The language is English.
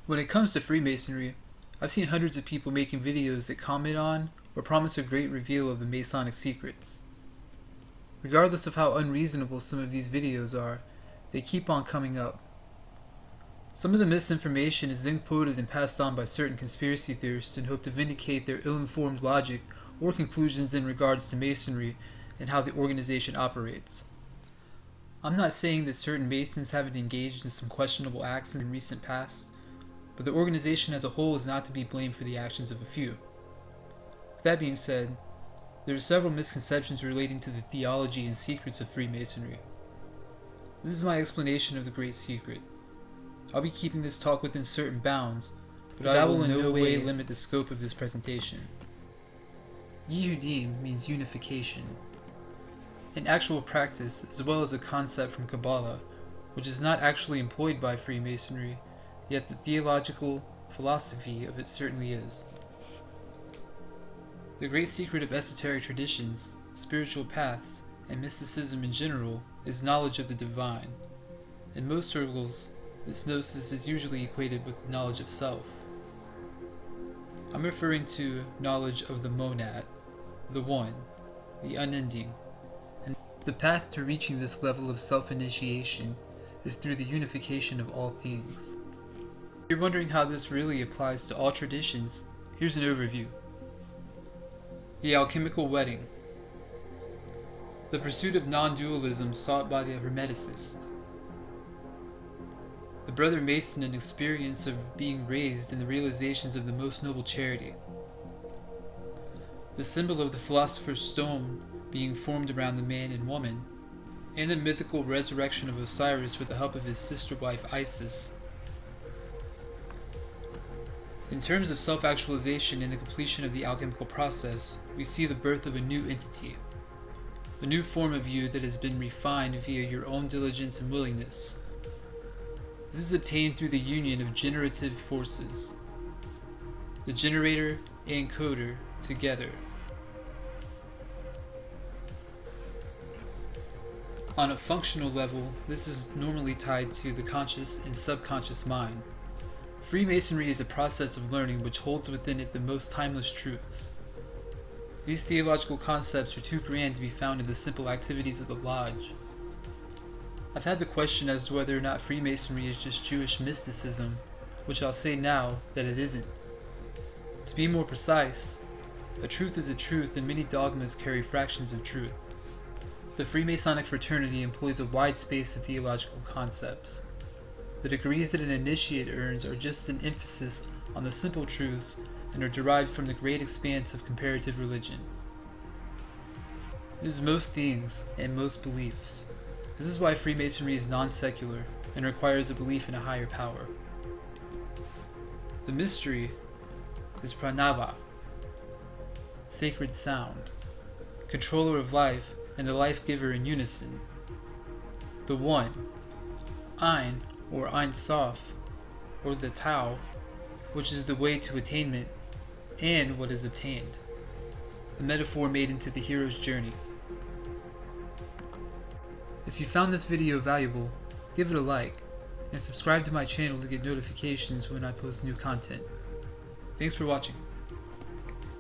When it comes to Freemasonry, I've seen hundreds of people making videos that comment on or promise a great reveal of the Masonic secrets. Regardless of how unreasonable some of these videos are, they keep on coming up. Some of the misinformation is then quoted and passed on by certain conspiracy theorists in hope to vindicate their ill-informed logic or conclusions in regards to Masonry and how the organization operates. I'm not saying that certain Masons haven't engaged in some questionable acts in recent past, but the organization as a whole is not to be blamed for the actions of a few. With that being said, there are several misconceptions relating to the theology and secrets of Freemasonry. This is my explanation of the Great Secret. I'll be keeping this talk within certain bounds, but that will in no way limit the scope of this presentation. Yehudim means unification. In actual practice, as well as a concept from Kabbalah, which is not actually employed by Freemasonry, yet the theological philosophy of it certainly is. The great secret of esoteric traditions, spiritual paths, and mysticism in general is knowledge of the divine. In most circles, this gnosis is usually equated with the knowledge of self. I'm referring to knowledge of the monad, the one, the unending, and the path to reaching this level of self-initiation is through the unification of all things. If you're wondering how this really applies to all traditions, here's an overview. The alchemical wedding. The pursuit of non-dualism sought by the Hermeticist. The Brother Mason and experience of being raised in the realizations of the most noble charity. The symbol of the Philosopher's Stone being formed around the man and woman, and the mythical resurrection of Osiris with the help of his sister wife Isis. In terms of self-actualization and the completion of the alchemical process, we see the birth of a new entity, a new form of you that has been refined via your own diligence and willingness. This is obtained through the union of generative forces, the generator and encoder together. On a functional level, this is normally tied to the conscious and subconscious mind. Freemasonry is a process of learning which holds within it the most timeless truths. These theological concepts are too grand to be found in the simple activities of the lodge. I've had the question as to whether or not Freemasonry is just Jewish mysticism, which I'll say now that it isn't. To be more precise, a truth is a truth and many dogmas carry fractions of truth. The Freemasonic fraternity employs a wide space of theological concepts. The degrees that an initiate earns are just an emphasis on the simple truths and are derived from the great expanse of comparative religion. It is most things and most beliefs. This is why Freemasonry is non-secular and requires a belief in a higher power. The mystery is pranava, sacred sound, controller of life and the life giver in unison. The one, Ein, or Ein Sof, or the Tao, which is the way to attainment and what is obtained, a metaphor made into the hero's journey. If you found this video valuable, give it a like, and subscribe to my channel to get notifications when I post new content. Thanks for watching.